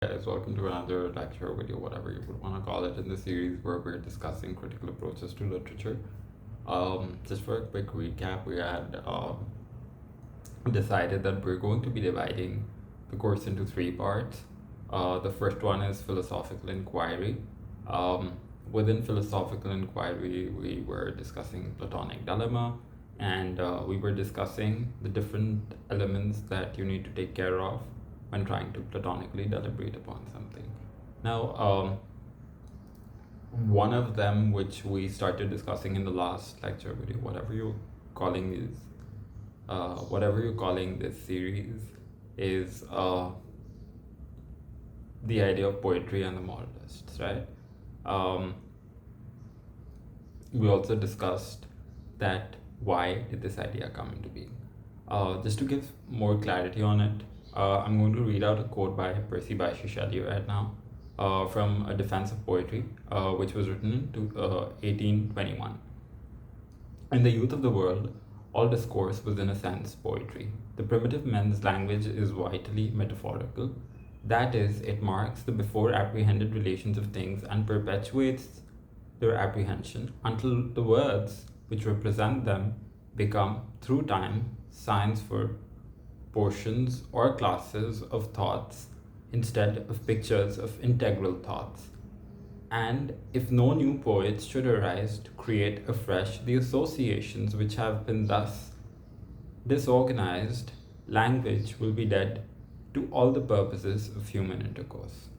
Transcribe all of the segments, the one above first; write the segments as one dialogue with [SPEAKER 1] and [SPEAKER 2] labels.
[SPEAKER 1] Guys, welcome to another lecture video, whatever you would want to call it, in the series where we're discussing critical approaches to literature. Just for a quick recap, we had decided that we're going to be dividing the course into three parts. The first one is philosophical inquiry. Within philosophical inquiry, we were discussing Platonic dilemma, and we were discussing the different elements that you need to take care of when trying to platonically deliberate upon something. Now, one of them, which we started discussing in the last lecture video, whatever you're calling this series, is the idea of poetry and the moralists, right? We also discussed that why did this idea come into being. Just to give more clarity on it, I'm going to read out a quote by Percy Bysshe Shelley right now from A Defense of Poetry, which was written in 1821. In the youth of the world, all discourse was in a sense poetry. The primitive men's language is vitally metaphorical. That is, it marks the before apprehended relations of things and perpetuates their apprehension until the words which represent them become, through time, signs for portions or classes of thoughts instead of pictures of integral thoughts. And if no new poets should arise to create afresh the associations which have been thus disorganized, language will be dead to all the purposes of human intercourse.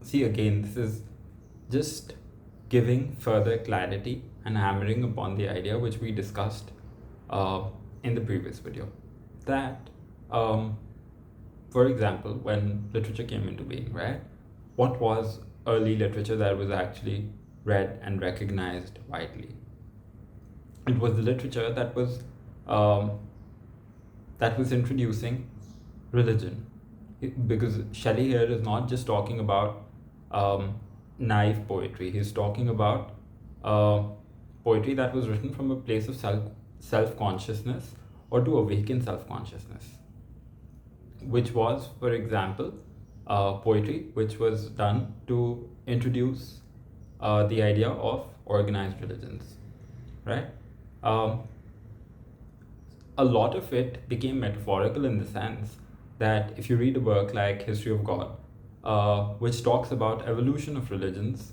[SPEAKER 1] See, again, this is just giving further clarity and hammering upon the idea which we discussed in the previous video. That, for example, when literature came into being, right? What was early literature that was actually read and recognized widely? It was the literature that was introducing religion, because Shelley here is not just talking about naive poetry. He's talking about poetry that was written from a place of self-consciousness or to awaken self-consciousness, which was, for example, poetry which was done to introduce the idea of organized religions, right? A lot of it became metaphorical in the sense that if you read a work like History of God, which talks about evolution of religions,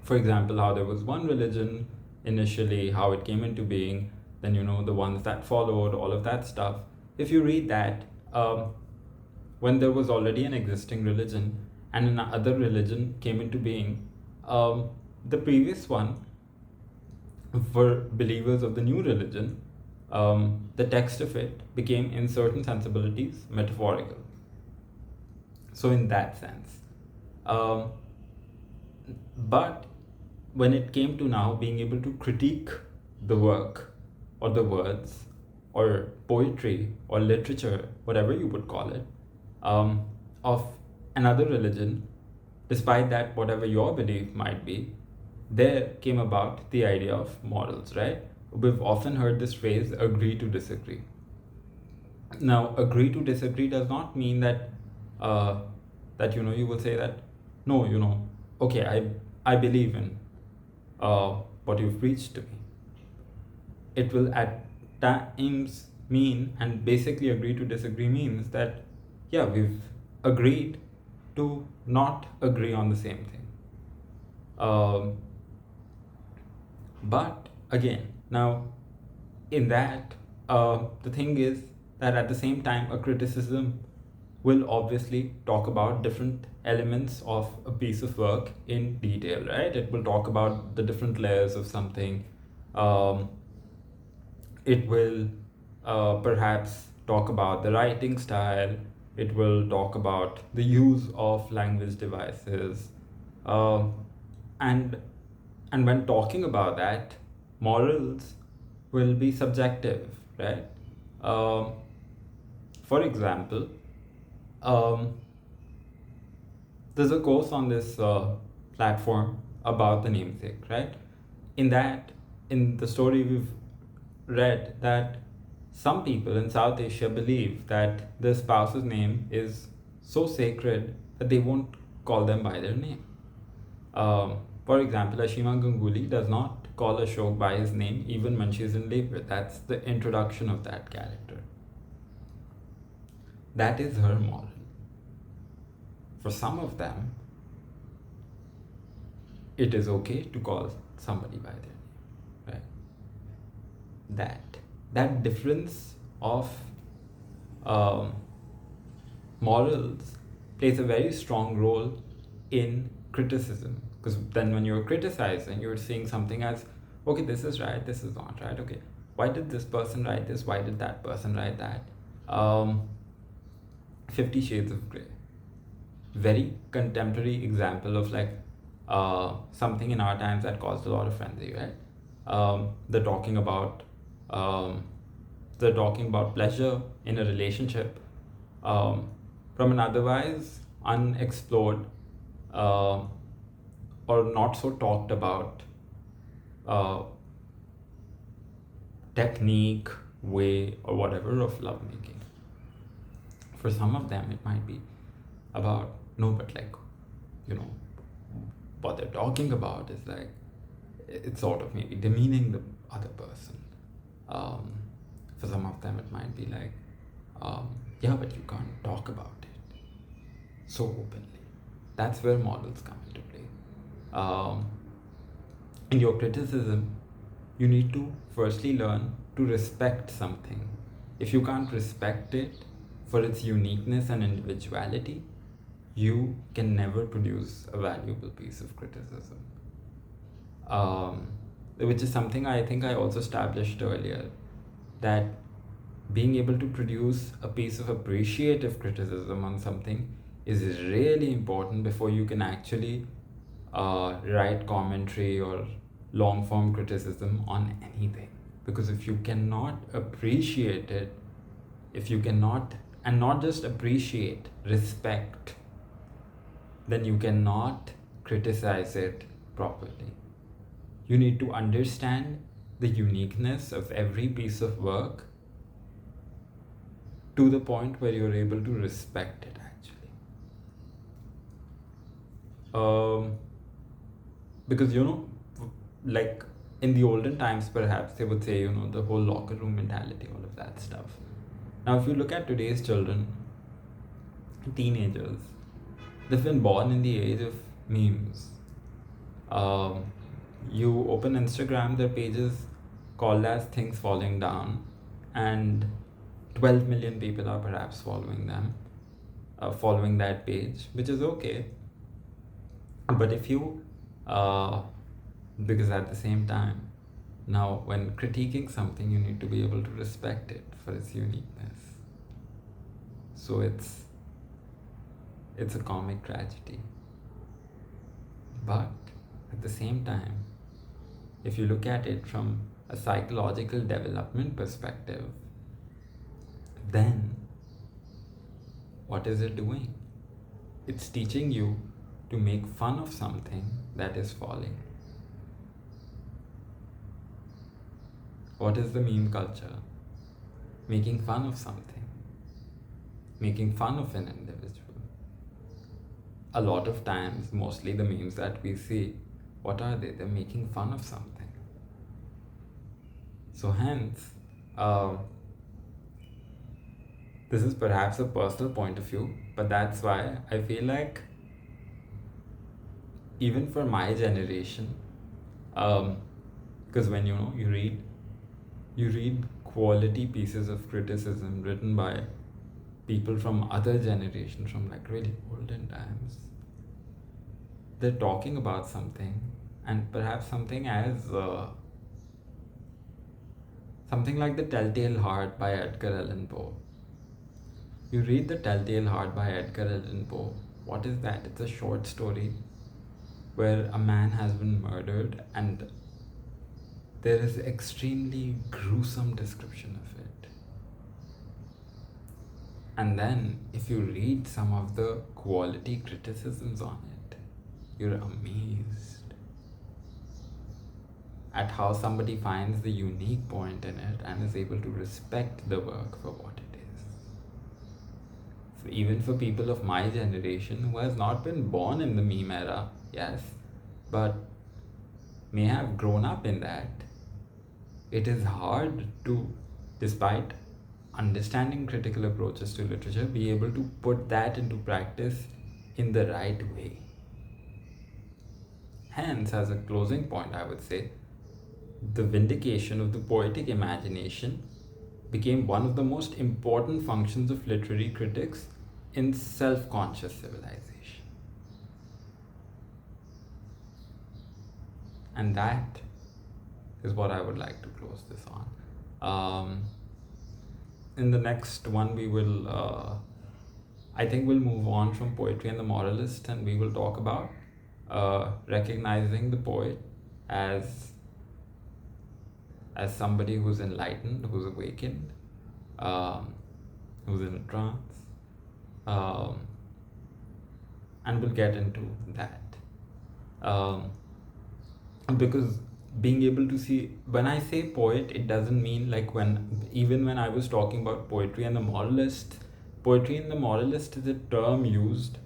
[SPEAKER 1] for example, how there was one religion initially, how it came into being, then the ones that followed, all of that stuff. If you read that, when there was already an existing religion and another religion came into being, the previous one, for believers of the new religion, the text of it became, in certain sensibilities, metaphorical. So in that sense. But when it came to now being able to critique the work or the words or poetry or literature, whatever you would call it, of another religion, despite that, whatever your belief might be, there came about the idea of morals, right? We've often heard this phrase, agree to disagree. Now, agree to disagree does not mean that you will say that, no, okay, I believe in what you've preached to me. It will at times mean, and basically agree to disagree means that, yeah, we've agreed to not agree on the same thing. But again, now in that, the thing is that at the same time, a criticism will obviously talk about different elements of a piece of work in detail, right? It will talk about the different layers of something. It will perhaps talk about the writing style. It will talk about the use of language devices. And when talking about that, morals will be subjective, right? For example, there's a course on this platform about the namesake, right? In the story we've read that some people in South Asia believe that the spouse's name is so sacred that they won't call them by their name. For example, Ashima Ganguly does not call Ashok by his name even when she's in labor. That's the introduction of that character. That is her moral. For some of them, it is okay to call somebody by their name, right? That difference of um, morals plays a very strong role in criticism, because then when you're criticizing, you're seeing something as, okay, this is right, this is not right, okay, why did this person write this, why did that person write that? 50 Shades of Grey, very contemporary example of like something in our times that caused a lot of frenzy, right? They're talking about pleasure in a relationship, from an otherwise unexplored or not so talked about uh, technique, way, or whatever of lovemaking. For some of them, it might be about, no, but like, you know, what they're talking about is like, it's sort of maybe demeaning the other person. For some of them, it might be like, yeah, but you can't talk about it so openly. That's where models come into play. In your criticism, you need to firstly learn to respect something. If you can't respect it for its uniqueness and individuality, you can never produce a valuable piece of criticism. Which is something I think I also established earlier, that being able to produce a piece of appreciative criticism on something is really important before you can actually write commentary or long form criticism on anything. Because if you cannot appreciate it, if you cannot, and not just appreciate, respect, then you cannot criticize it properly. You need to understand the uniqueness of every piece of work to the point where you're able to respect it actually. Because, you know, like in the olden times, perhaps they would say, you know, the whole locker room mentality, all of that stuff. Now, if you look at today's children, teenagers, they've been born in the age of memes. You open Instagram, their pages called as Things Falling Down, and 12 million people are perhaps following them, following that page, which is okay. But if you, because at the same time, now when critiquing something, you need to be able to respect it for its uniqueness. So it's a comic tragedy. But at the same time, if you look at it from a psychological development perspective, then what is it doing? It's teaching you to make fun of something that is falling. What is the meme culture? Making fun of something, making fun of an individual. A lot of times, mostly the memes that we see, what are they? They're making fun of something. So hence, this is perhaps a personal point of view, but that's why I feel like even for my generation, because when you read quality pieces of criticism written by people from other generations, from like really olden times, they're talking about something, and perhaps something as something like The Telltale Heart by Edgar Allan Poe. You read The Telltale Heart by Edgar Allan Poe. What is that? It's a short story where a man has been murdered, and there is extremely gruesome description of it. And then if you read some of the quality criticisms on it, you're amazed at how somebody finds the unique point in it and is able to respect the work for what it is. even for people of my generation who has not been born in the meme era, yes, but may have grown up in that, it is hard to, despite understanding critical approaches to literature, be able to put that into practice in the right way. Hence, as a closing point, I would say the vindication of the poetic imagination became one of the most important functions of literary critics in self conscious civilization. And that is what I would like to close this on. In the next one, we will, I think, we'll move on from poetry and the moralist, and we will talk about recognizing the poet as somebody who's enlightened, who's awakened, who's in a trance, and we'll get into that. Because being able to see, when I say poet, it doesn't mean like even when I was talking about poetry and the moralist is a term used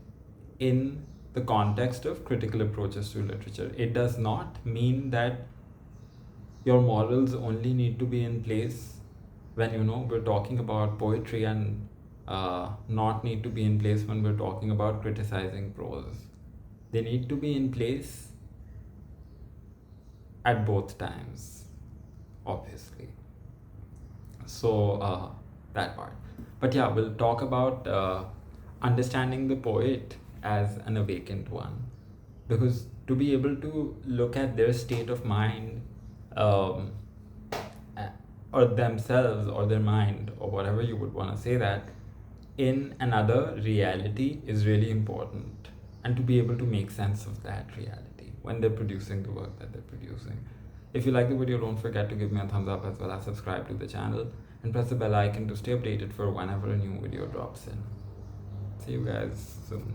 [SPEAKER 1] in the context of critical approaches to literature. It does not mean that your morals only need to be in place when we're talking about poetry, and not need to be in place when we're talking about criticizing prose. They need to be in place at both times, obviously. So that part. But yeah, we'll talk about understanding the poet as an awakened one, because to be able to look at their state of mind, or themselves or their mind or whatever you would want to say, that in another reality is really important, and to be able to make sense of that reality when they're producing the work that they're producing. If you like the video, don't forget to give me a thumbs up, as well as subscribe to the channel and press the bell icon to stay updated for whenever a new video drops in. See you guys soon.